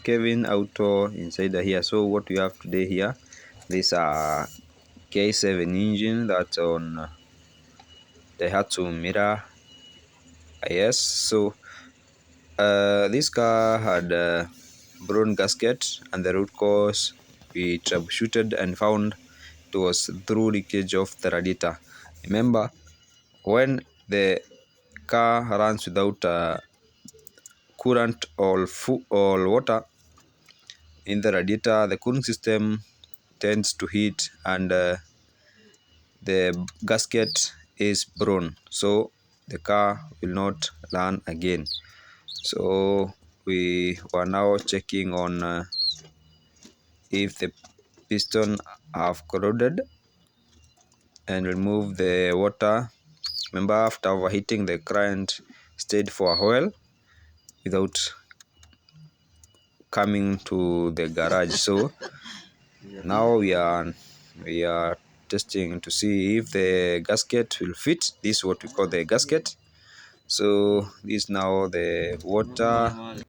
Kevin Auto inside here. So what we have today here, this K7 engine that's on Daihatsu Mira IS. So this car had a brown gasket, and the root cause we troubleshooted and found it was through leakage of the radiator. Remember, when the car runs without coolant or water in the radiator, the cooling system tends to heat, and the gasket is brown, so the car will not run again. So we were now checking on if the piston have corroded, and remove the water. Remember, after overheating, the current stayed for a while without coming to the garage. So now we are testing to see if the gasket will fit. This is what we call the gasket. So this is now the water